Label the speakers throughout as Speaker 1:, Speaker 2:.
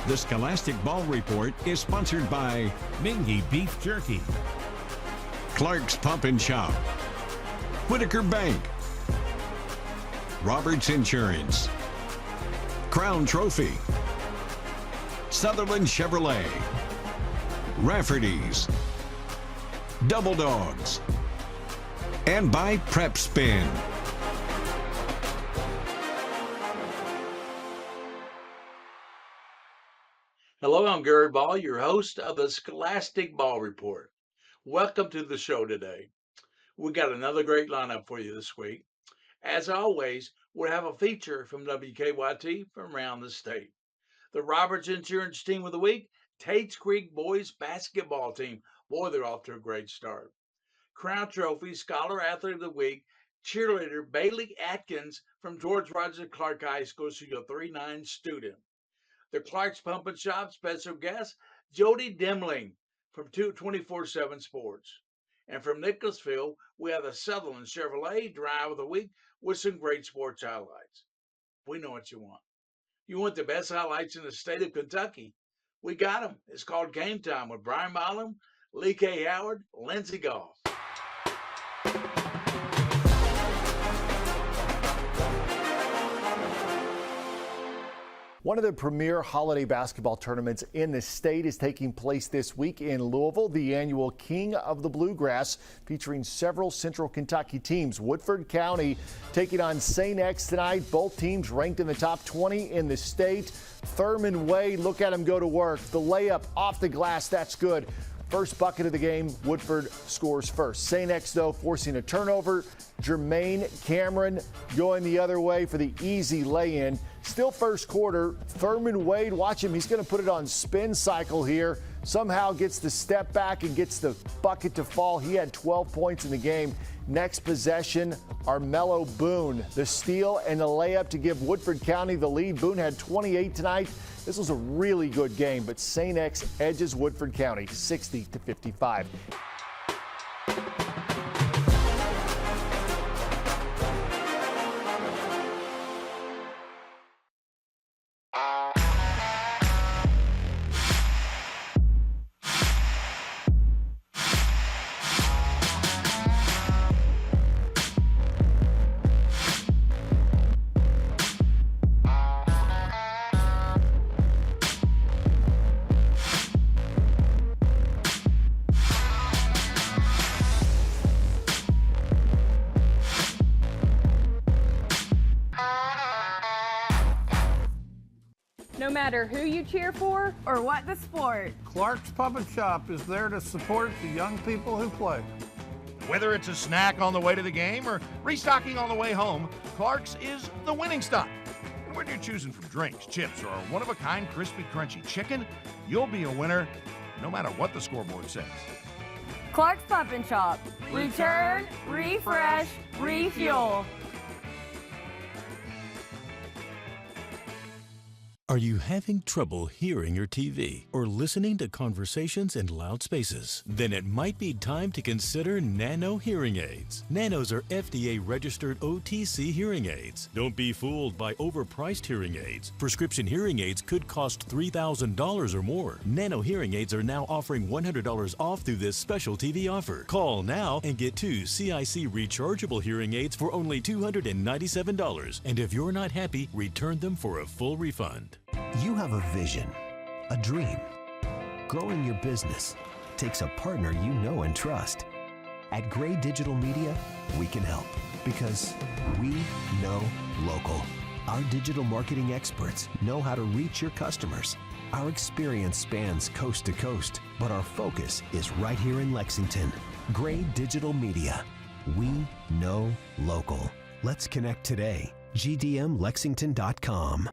Speaker 1: The Scholastic Ball Report is sponsored by
Speaker 2: Mingy Beef Jerky,
Speaker 1: Clark's Pump and Shop, Whitaker Bank, Roberts Insurance, Crown Trophy, Sutherland Chevrolet, Rafferty's, Double Dogs, and by Prep Spin.
Speaker 3: Hello, I'm Gary Ball, your host of the Scholastic Ball Report. Welcome to the show today. We got another great lineup for you this week. As always, we'll have a feature from WKYT from around the state. The Roberts Insurance Team of the Week, Tates Creek Boys Basketball Team. Boy, they're off to a great start. Crown Trophy Scholar Athlete of the Week, Cheerleader Bailey Adkins from George Rogers Clark High School. She's a 3-9 student. The Clark's Pump and Shop special guest, Jody Demling from 24/7 Sports. And from Nicholasville, we have the Sutherland Chevrolet Drive of the Week with some great sports highlights. We know what you want. You want the best highlights in the state of Kentucky. We got them. It's called Game Time with Brian Milam, Lee K. Howard, Lindsey Goff.
Speaker 4: One of the premier holiday basketball tournaments in the state is taking place this week in Louisville, the annual King of the Bluegrass, featuring several Central Kentucky teams. Woodford County taking on St. X tonight. Both teams ranked in the top 20 in the state. Thurman Wade, look at him go to work. The layup off the glass, that's good. First bucket of the game, Woodford scores first. St. X, though, forcing a turnover. Jermaine Cameron going the other way for the easy lay-in. Still first quarter. Thurman Wade, watch him. He's going to put it on spin cycle here. Somehow gets the step back and gets the bucket to fall. He had 12 points in the game. Next possession, Armello Boone. The steal and the layup to give Woodford County the lead. Boone had 28 tonight. This was a really good game, but St. X edges Woodford County 60-55.
Speaker 5: No matter who you cheer for or what the sport,
Speaker 6: Clark's Pump and Shop is there to support the young people who play.
Speaker 2: Whether it's a snack on the way to the game or restocking on the way home, Clark's is the winning stop. And when you're choosing from drinks, chips, or a one-of-a-kind crispy, crunchy chicken, you'll be a winner no matter what the scoreboard says.
Speaker 5: Clark's Pump and Shop. Return, refresh, refuel.
Speaker 7: Are you having trouble hearing your TV or listening to conversations in loud spaces? Then it might be time to consider Nano hearing aids. Nanos are FDA-registered OTC hearing aids. Don't be fooled by overpriced hearing aids. Prescription hearing aids could cost $3,000 or more. Nano hearing aids are now offering $100 off through this special TV offer. Call now and get 2 CIC rechargeable hearing aids for only $297. And if you're not happy, return them for a full refund.
Speaker 8: You have a vision, a dream. Growing your business takes a partner you know and trust. At Gray Digital Media, we can help because we know local. Our digital marketing experts know how to reach your customers. Our experience spans coast to coast, but our focus is right here in Lexington. Gray Digital Media. We know local. Let's connect today. gdmlexington.com.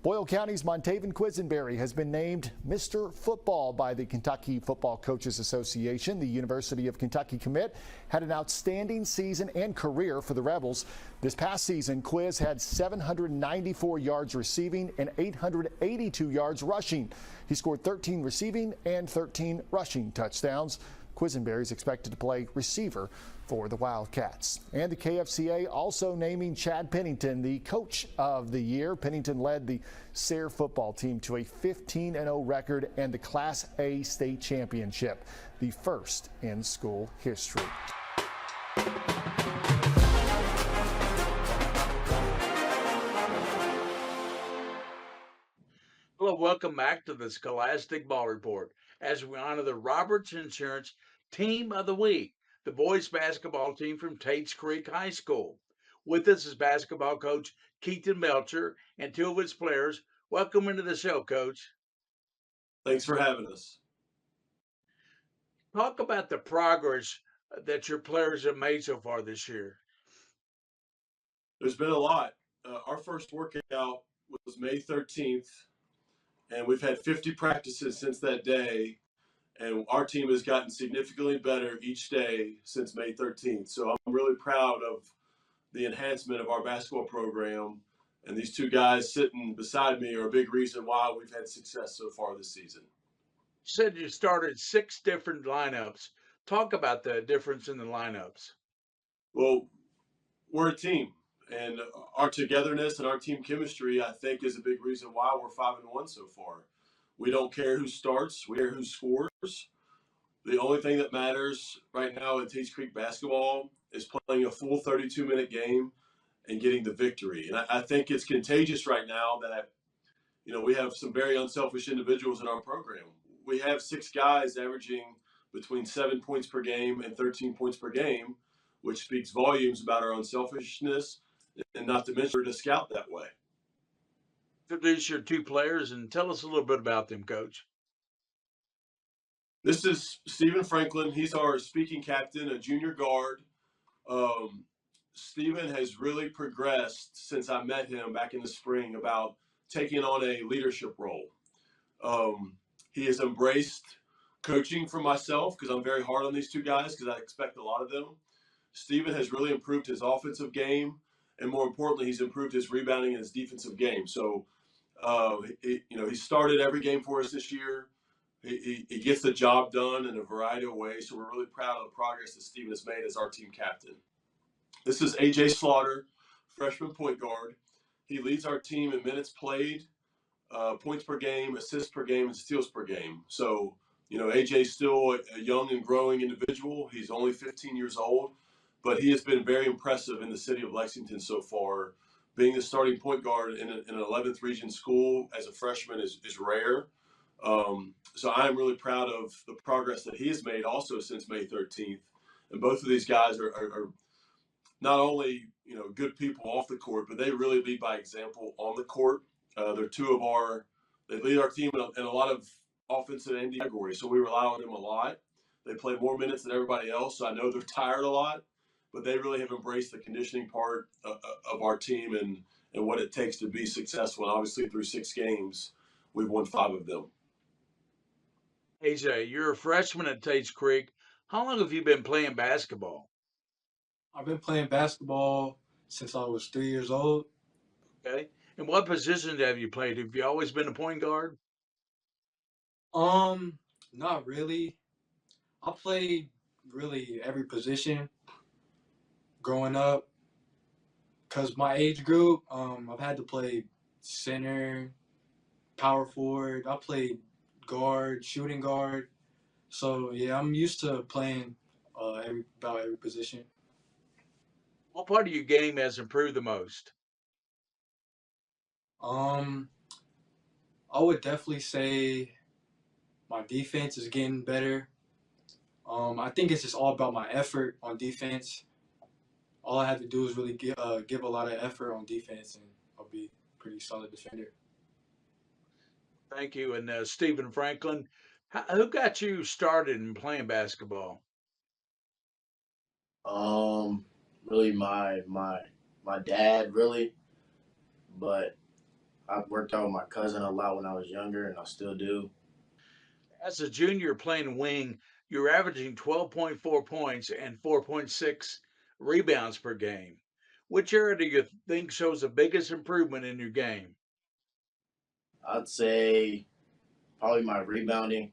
Speaker 4: Boyle County's Montaven Quisenberry has been named Mr. Football by the Kentucky Football Coaches Association. The University of Kentucky commit had an outstanding season and career for the Rebels. This past season, Quiz had 794 yards receiving and 882 yards rushing. He scored 13 receiving and 13 rushing touchdowns. Quisenberry is expected to play receiver for the Wildcats. And the KFCA also naming Chad Pennington the coach of the year. Pennington led the Sayre football team to a 15-0 record and the Class A state championship, the first in school history.
Speaker 3: Hello, welcome back to the Scholastic Ball Report as we honor the Roberts Insurance Team of the Week, the boys basketball team from Tates Creek High School. With us is basketball coach Keaton Melcher and two of his players. Welcome into the show, Coach.
Speaker 9: Thanks for having us.
Speaker 3: Talk about the progress that your players have made so far this year.
Speaker 9: There's been a lot. Our first workout was May 13th, and we've had 50 practices since that day, and our team has gotten significantly better each day since May 13th. So I'm really proud of the enhancement of our basketball program, and these two guys sitting beside me are a big reason why we've had success so far this season.
Speaker 3: You said you started 6 different lineups. Talk about the difference in the lineups.
Speaker 9: Well, we're a team, and our togetherness and our team chemistry, I think, is a big reason why we're 5-1 so far. We don't care who starts, we care who scores. The only thing that matters right now in Tates Creek basketball is playing a full 32-minute game and getting the victory. And I think it's contagious right now that, we have some very unselfish individuals in our program. We have 6 guys averaging between 7 points per game and 13 points per game, which speaks volumes about our unselfishness, and not to mention we're to scout that way.
Speaker 3: Introduce your 2 players and tell us a little bit about them, Coach.
Speaker 9: This is Stephen Franklin. He's our speaking captain, a junior guard. Stephen has really progressed since I met him back in the spring about taking on a leadership role. He has embraced coaching for myself because I'm very hard on these 2 guys because I expect a lot of them. Stephen has really improved his offensive game, and more importantly, he's improved his rebounding and his defensive game. So, he started every game for us this year. He gets the job done in a variety of ways, so we're really proud of the progress that Stephen has made as our team captain. This is A.J. Slaughter, freshman point guard. He leads our team in minutes played, points per game, assists per game, and steals per game. So, A.J.'s still a young and growing individual. He's only 15 years old, but he has been very impressive in the city of Lexington so far. Being the starting point guard in an 11th region school as a freshman is rare. So I'm really proud of the progress that he has made also since May 13th. And both of these guys are not only, good people off the court, but they really lead by example on the court. They're they lead our team in a lot of offensive and categories. So we rely on them a lot. They play more minutes than everybody else. So I know they're tired a lot, but they really have embraced the conditioning part of our team and what it takes to be successful. And obviously through 6 games, we've won 5 of them.
Speaker 3: AJ, you're a freshman at Tates Creek. How long have you been playing basketball?
Speaker 10: I've been playing basketball since I was 3 years old.
Speaker 3: Okay. And what positions have you played? Have you always been a point guard?
Speaker 10: Not really. I played really every position growing up because my age group, I've had to play center, power forward. I played guard, shooting guard. So yeah, I'm used to playing about every position.
Speaker 3: What part of your game has improved the most?
Speaker 10: I would definitely say my defense is getting better. I think it's just all about my effort on defense. All I have to do is really give a lot of effort on defense, and I'll be a pretty solid defender.
Speaker 3: Thank you. And Stephen Franklin, who got you started in playing basketball?
Speaker 11: Really my dad, really, but I worked out with my cousin a lot when I was younger, and I still do.
Speaker 3: As a junior playing wing, you're averaging 12.4 points and 4.6 rebounds per game. Which area do you think shows the biggest improvement in your game?
Speaker 11: I'd say probably my rebounding.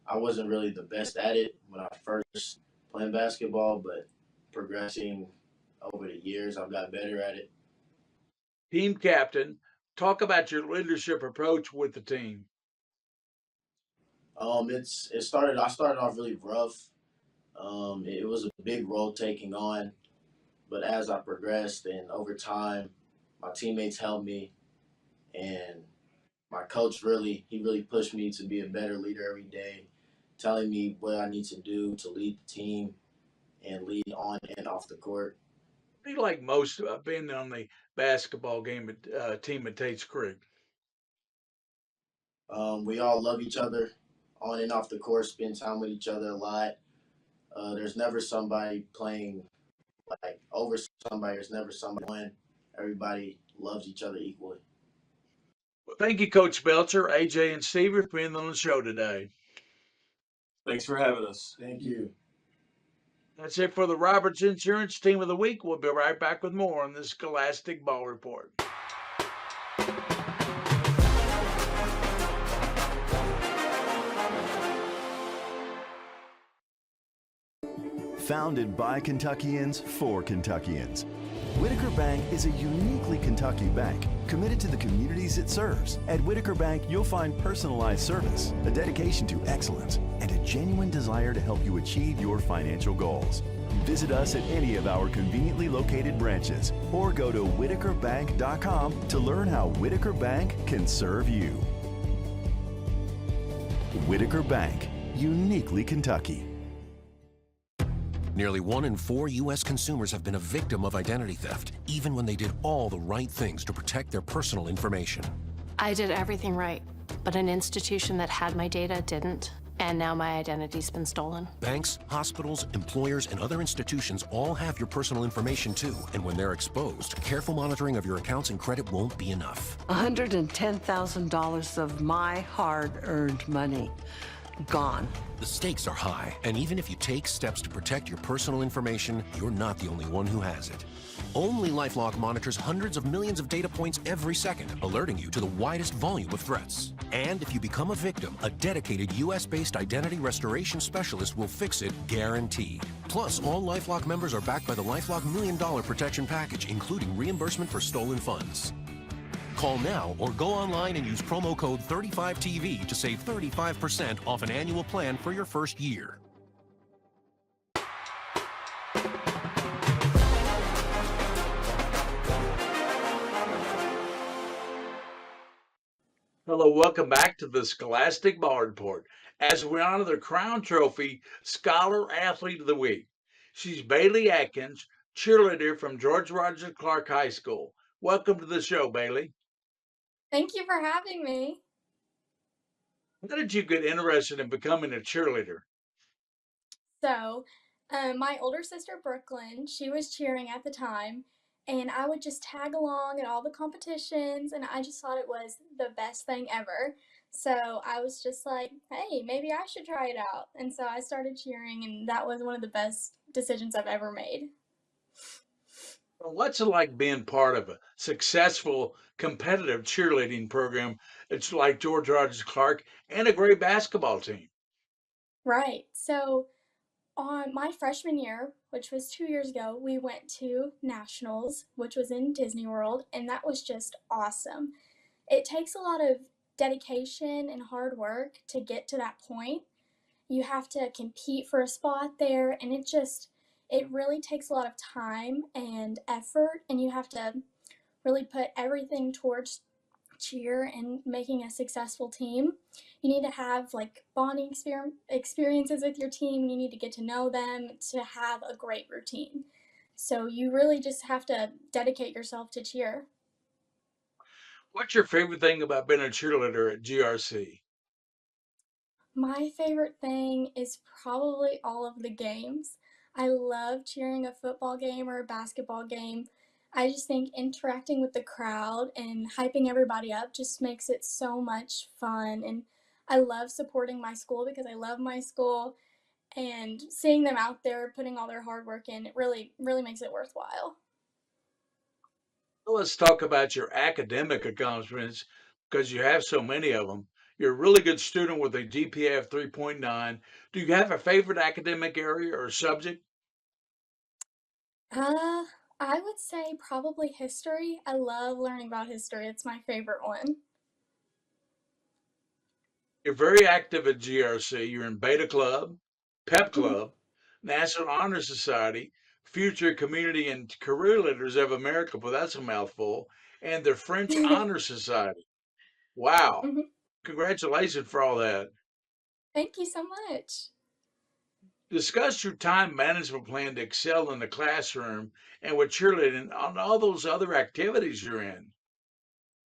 Speaker 11: I wasn't really the best at it when I first playing basketball, but progressing over the years, I've got better at it.
Speaker 3: Team captain, talk about your leadership approach with the team.
Speaker 11: It started. I started off really rough. It was a big role taking on, but as I progressed and over time, my teammates helped me, and my coach really pushed me to be a better leader every day, telling me what I need to do to lead the team and lead on and off the court.
Speaker 3: What do you like most about being on the basketball team at Tates Creek?
Speaker 11: We all love each other on and off the court, spend time with each other a lot. There's never somebody playing like over somebody. There's never somebody win. Everybody loves each other equally.
Speaker 3: Well, thank you, Coach Belcher, AJ, and Steve for being on the show today.
Speaker 9: Thanks for having us.
Speaker 11: Thank you.
Speaker 3: That's it for the Roberts Insurance Team of the Week. We'll be right back with more on the Scholastic Ball Report.
Speaker 12: Founded by Kentuckians for Kentuckians, Whitaker Bank is a uniquely Kentucky bank committed to the communities it serves. At Whitaker Bank, you'll find personalized service, a dedication to excellence, and a genuine desire to help you achieve your financial goals. Visit us at any of our conveniently located branches or go to whitakerbank.com to learn how Whitaker Bank can serve you. Whitaker Bank, uniquely Kentucky.
Speaker 13: Nearly 1 in 4 U.S. consumers have been a victim of identity theft, even when they did all the right things to protect their personal information.
Speaker 14: I did everything right, but an institution that had my data didn't, and now my identity's been stolen.
Speaker 13: Banks, hospitals, employers, and other institutions all have your personal information too, and when they're exposed, careful monitoring of your accounts and credit won't be enough.
Speaker 15: $110,000 of my hard-earned money gone.
Speaker 13: The stakes are high, and even if you take steps to protect your personal information, you're not the only one who has it. Only LifeLock monitors hundreds of millions of data points every second, alerting you to the widest volume of threats. And if you become a victim, a dedicated U.S.-based identity restoration specialist will fix it, guaranteed. Plus, all LifeLock members are backed by the LifeLock $1 Million Protection Package, including reimbursement for stolen funds. Call now or go online and use promo code 35TV to save 35% off an annual plan for your first year.
Speaker 3: Hello, welcome back to the Scholastic Ball Report as we honor the Crown Trophy Scholar Athlete of the Week. She's Bailey Adkins, cheerleader from George Rogers Clark High School. Welcome to the show, Bailey.
Speaker 16: Thank you for having me.
Speaker 3: How did you get interested in becoming a cheerleader?
Speaker 16: So, my older sister Brooklyn, she was cheering at the time, and I would just tag along at all the competitions, and I just thought it was the best thing ever. So I was just like, hey, maybe I should try it out. And so I started cheering, and that was one of the best decisions I've ever made.
Speaker 3: What's it like being part of a successful competitive cheerleading program? It's like George Rogers Clark and a great basketball team.
Speaker 16: Right. So on my freshman year, which was 2 years ago, we went to nationals, which was in Disney World, and that was just awesome. It takes a lot of dedication and hard work to get to that point. You have to compete for a spot there, and it really takes a lot of time and effort, and you have to really put everything towards cheer and making a successful team. You need to have like bonding experiences with your team, and you need to get to know them to have a great routine. So you really just have to dedicate yourself to cheer.
Speaker 3: What's your favorite thing about being a cheerleader at GRC?
Speaker 16: My favorite thing is probably all of the games. I love cheering a football game or a basketball game. I just think interacting with the crowd and hyping everybody up just makes it so much fun. And I love supporting my school because I love my school, and seeing them out there putting all their hard work in, it really, really makes it worthwhile.
Speaker 3: Well, let's talk about your academic accomplishments because you have so many of them. You're a really good student with a GPA of 3.9. Do you have a favorite academic area or subject?
Speaker 16: Uh, I would say probably history. I love learning about history. It's my favorite one.
Speaker 3: You're very active at GRC. You're in Beta Club, Pep
Speaker 16: Mhm.
Speaker 3: Club, National Honor Society, Future Community and Career Leaders of America, but that's a mouthful, and the French Honor Society. Wow.
Speaker 16: Mhm.
Speaker 3: Congratulations for all that.
Speaker 16: Thank you so much.
Speaker 3: Discuss your time management plan to excel in the classroom and with cheerleading on all those other activities you're in.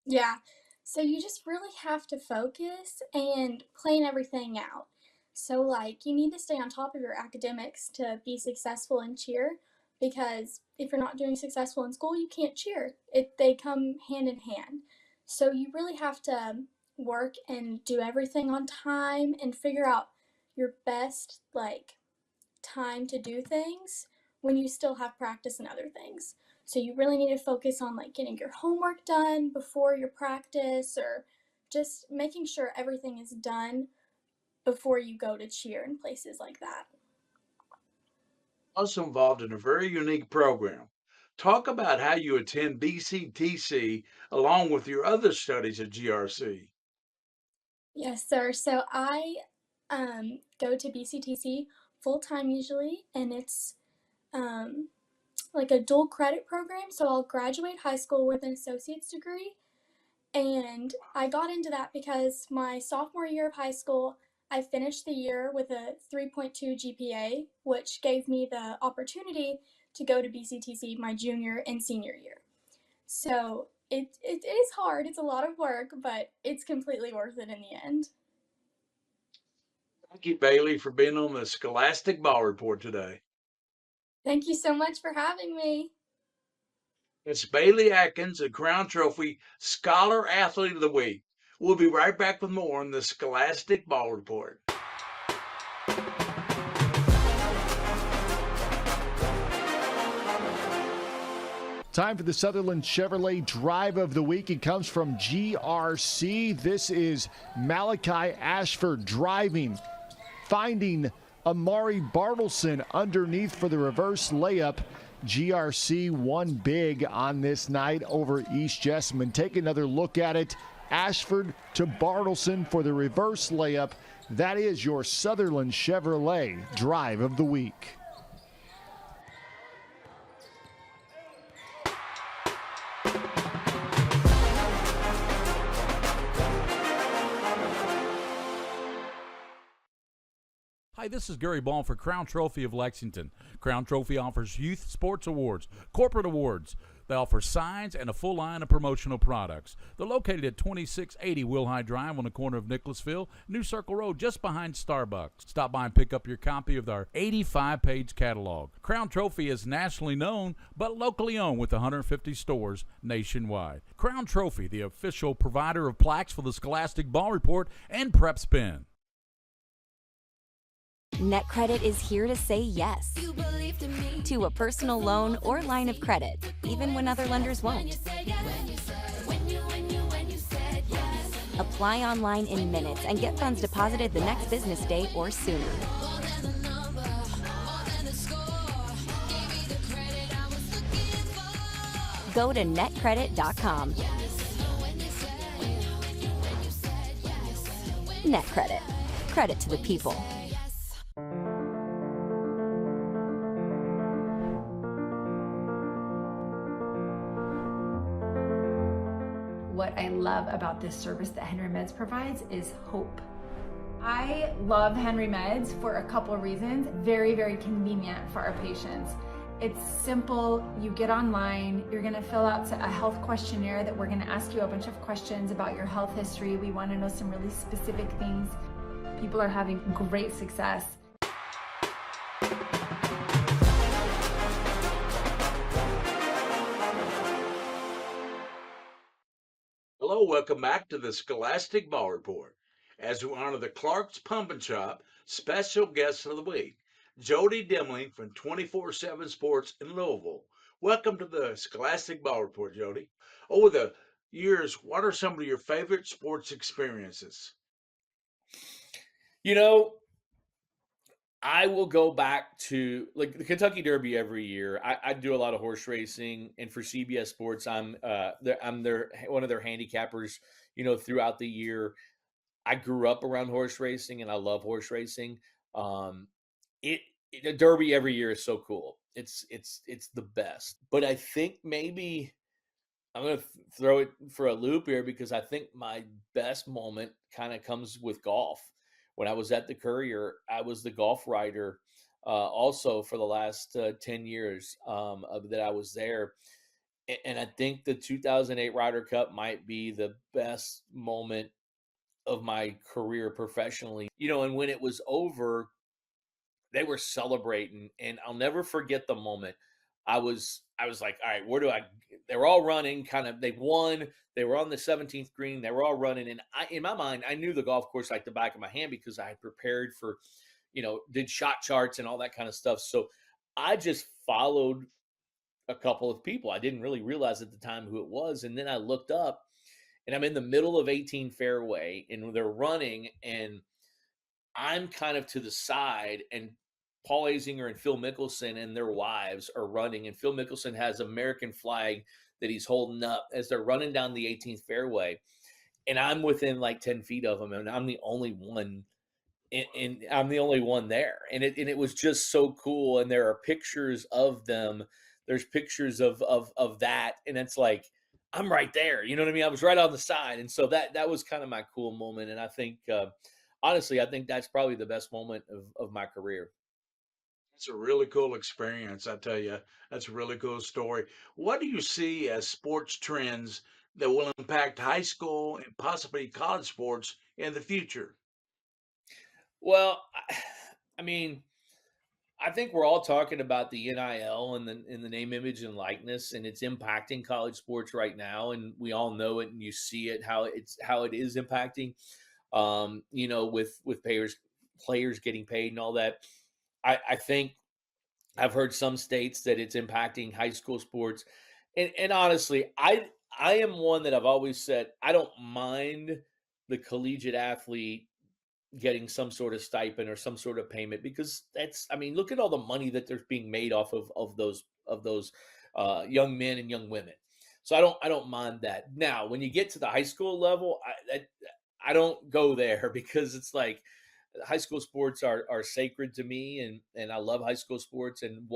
Speaker 16: Yeah. So you just really have to focus and plan everything out. So, like, you need to stay on top of your academics to be successful in cheer because if you're not doing successful in school, you can't cheer. They come hand in hand. So, you really have to work and do everything on time and figure out your best, like, time to do things when you still have practice and other things. So you really need to focus on like getting your homework done before your practice or just making sure everything is done before you go to cheer in places like that.
Speaker 3: Also involved in a very unique program. Talk about how you attend BCTC along with your other studies at GRC.
Speaker 16: Yes, sir. So I go to BCTC full time usually, and it's um, like a dual credit program. So I'll graduate high school with an associate's degree. And I got into that because my sophomore year of high school, I finished the year with a 3.2 GPA, which gave me the opportunity to go to BCTC my junior and senior year. So it is hard, it's a lot of work, but it's completely worth it in the end.
Speaker 3: Thank you, Bailey, for being on the Scholastic Ball Report today.
Speaker 16: Thank you so much for having me.
Speaker 3: It's Bailey Adkins, a Crown Trophy Scholar Athlete of the Week. We'll be right back with more on the Scholastic Ball Report.
Speaker 4: Time for the Sutherland Chevrolet Drive of the Week. It comes from GRC. This is Malachi Ashford driving, finding Amari Bartleson underneath for the reverse layup. GRC won big on this night over East Jessamine. Take another look at it. Ashford to Bartleson for the reverse layup. That is your Sutherland Chevrolet Drive of the Week.
Speaker 17: Hi, this is Gary Ball for Crown Trophy of Lexington. Crown Trophy offers youth sports awards, corporate awards. They offer signs and a full line of promotional products. They're located at 2680 Wilhite Drive on the corner of Nicholasville, New Circle Road, just behind Starbucks. Stop by and pick up your copy of our 85-page catalog. Crown Trophy is nationally known, but locally owned with 150 stores nationwide. Crown Trophy, the official provider of plaques for the Scholastic Ball Report and Prep Spin.
Speaker 18: NetCredit is here to say yes to a personal loan or line of credit, even when other lenders won't. Apply online in minutes and get funds deposited the next business day or sooner. Go to netcredit.com. NetCredit. Credit to the people.
Speaker 19: What I love about this service that Henry Meds provides is hope. I love Henry Meds for a couple of reasons. Very, very convenient for our patients. It's simple. You get online, you're gonna fill out a health questionnaire that we're gonna ask you a bunch of questions about your health history. We wanna know some really specific things. People are having great success.
Speaker 3: Hello, welcome back to the Scholastic Ball Report. As we honor the Clark's Pump and Shop special guest of the week, Jody Demling from 24/7 Sports in Louisville. Welcome to the Scholastic Ball Report, Jody. Over the years, what are some of your favorite sports experiences?
Speaker 20: You know, I will go back to like the Kentucky Derby every year. I do a lot of horse racing, and for CBS Sports, I'm their one of their handicappers. Throughout the year, I grew up around horse racing, and I love horse racing. Um, the Derby every year is so cool. It's the best. But I think maybe I'm going to throw it for a loop here because I think my best moment kind of comes with golf. When I was at the Courier, I was the golf writer also for the last 10 years that I was there. And I think the 2008 Ryder Cup might be the best moment of my career professionally. And when it was over, they were celebrating, and I'll never forget the moment. I was like, all right, where do I? They were all running, they won. They were on the 17th green. They were all running, and in my mind, I knew the golf course like the back of my hand because I had prepared for, did shot charts and all that kind of stuff. So I just followed a couple of people. I didn't really realize at the time who it was, and then I looked up, and I'm in the middle of 18 fairway, and they're running, and I'm kind of to the side, and Paul Azinger and Phil Mickelson and their wives are running, and Phil Mickelson has American flag that he's holding up as they're running down the 18th fairway, and I'm within like 10 feet of them, and I'm the only one, and I'm the only one there, and it was just so cool. And there are pictures of them. There's pictures of that, and it's like I'm right there. You know what I mean? I was right on the side, and so that was kind of my cool moment. And I think honestly, I think that's probably the best moment of my career.
Speaker 3: It's a really cool experience, I tell you. That's a really cool story. What do you see as sports trends that will impact high school and possibly college sports in the future?
Speaker 20: Well, I mean, I think we're all talking about the NIL and the name, image, and likeness, and it's impacting college sports right now, and we all know it, and you see it how it is impacting. With players getting paid and all that. I think I've heard some states that it's impacting high school sports, and honestly, I am one that I've always said I don't mind the collegiate athlete getting some sort of stipend or some sort of payment because look at all the money that there's being made off of those young men and young women. So I don't mind that. Now, when you get to the high school level, I don't go there because it's like high school sports are sacred to me, and I love high school sports and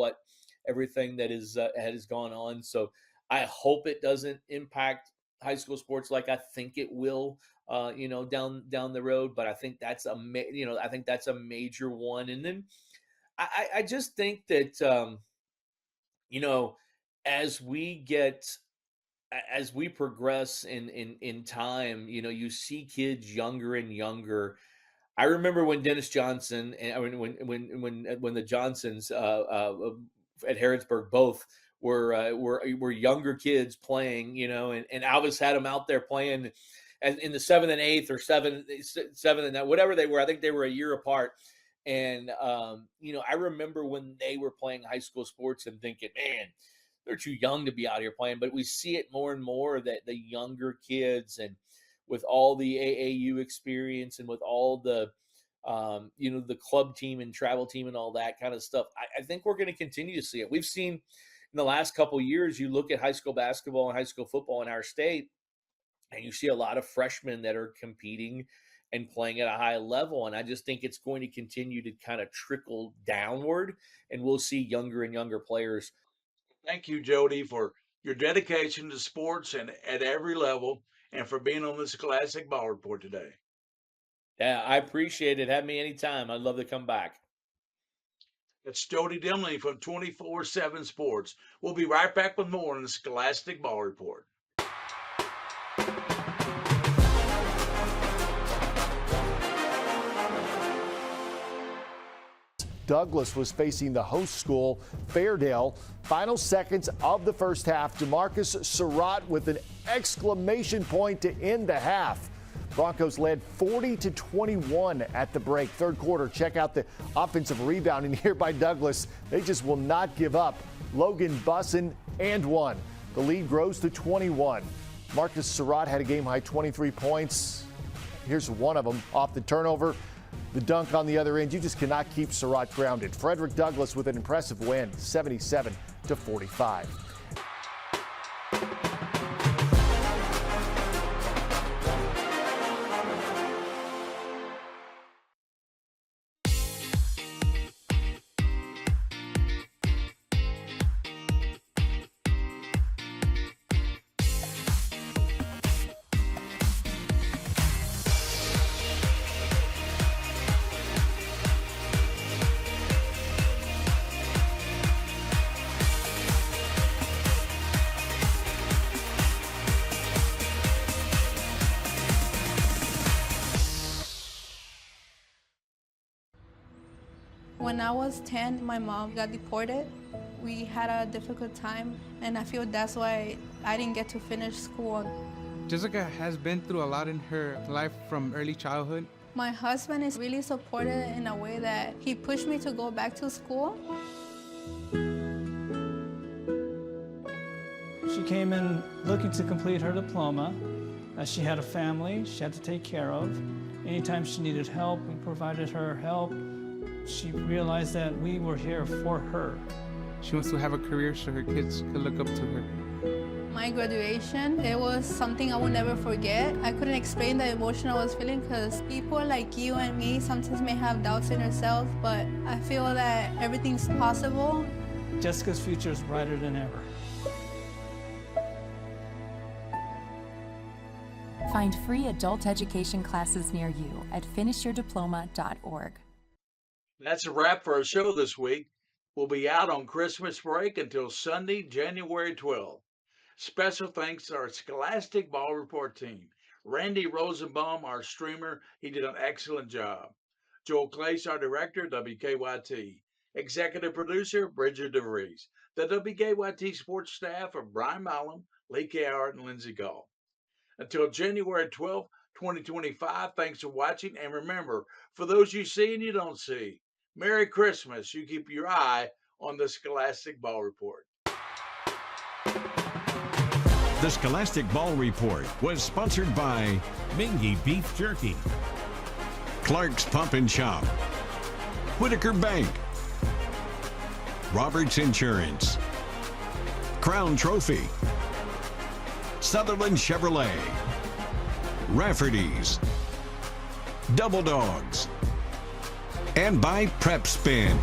Speaker 20: everything that has gone on. So I hope it doesn't impact high school sports like I think it will, down the road. But I think that's a major one. And then I just think that as we progress in time, you see kids younger and younger. I remember when Dennis Johnson and when the Johnsons at Harrodsburg both were younger kids playing, and Alvis had them out there playing in the 7th and 8th or 7th and whatever they were. I think they were a year apart. And I remember when they were playing high school sports and thinking, man, they're too young to be out here playing. But we see it more and more that the younger kids, and with all the AAU experience and with all the the club team and travel team and all that kind of stuff, I think we're going to continue to see it. We've seen in the last couple of years, you look at high school basketball and high school football in our state, and you see a lot of freshmen that are competing and playing at a high level. And I just think it's going to continue to kind of trickle downward, and we'll see younger and younger players.
Speaker 3: Thank you, Jody, for your dedication to sports and at every level, and for being on the Scholastic Ball Report today.
Speaker 20: Yeah, I appreciate it. Have me anytime. I'd love to come back.
Speaker 3: It's Jody Demling from 24/7 Sports. We'll be right back with more on the Scholastic Ball Report.
Speaker 4: Douglas was facing the host school, Fairdale. Final seconds of the first half, DeMarcus Surratt with an exclamation point to end the half. Broncos led 40-21 at the break. Third quarter, check out the offensive rebounding here by Douglas. They just will not give up. Logan Bussin and one. The lead grows to 21. Marcus Surratt had a game-high 23 points. Here's one of them off the turnover. The dunk on the other end, you just cannot keep Surratt grounded. Frederick Douglass with an impressive win, 77-45.
Speaker 21: When I was 10, my mom got deported. We had a difficult time, and I feel that's why I didn't get to finish school.
Speaker 22: Jessica has been through a lot in her life from early childhood.
Speaker 21: My husband is really supportive in a way that he pushed me to go back to school.
Speaker 23: She came in looking to complete her diploma. She had a family she had to take care of. Anytime she needed help, we provided her help. She realized that we were here for her.
Speaker 22: She wants to have a career so her kids could look up to her.
Speaker 21: My graduation, it was something I will never forget. I couldn't explain the emotion I was feeling because people like you and me sometimes may have doubts in ourselves, but I feel that everything's possible.
Speaker 23: Jessica's future is brighter than ever.
Speaker 24: Find free adult education classes near you at finishyourdiploma.org.
Speaker 3: That's a wrap for our show this week. We'll be out on Christmas break until Sunday, January 12th. Special thanks to our Scholastic Ball Report team. Randy Rosenbaum, our streamer, he did an excellent job. Joel Clace, our director, WKYT. Executive producer, Bridget DeVries. The WKYT sports staff are Brian Malum, Lee Cowart, and Lindsey Gall. Until January 12th, 2025, thanks for watching. And remember, for those you see and you don't see, Merry Christmas. You keep your eye on the Scholastic Ball Report.
Speaker 1: The Scholastic Ball Report was sponsored by
Speaker 7: Mingy Beef Jerky,
Speaker 1: Clark's Pump and Shop, Whitaker Bank, Roberts Insurance, Crown Trophy, Sutherland Chevrolet, Rafferty's, Double Dogs, and by Prep Spin.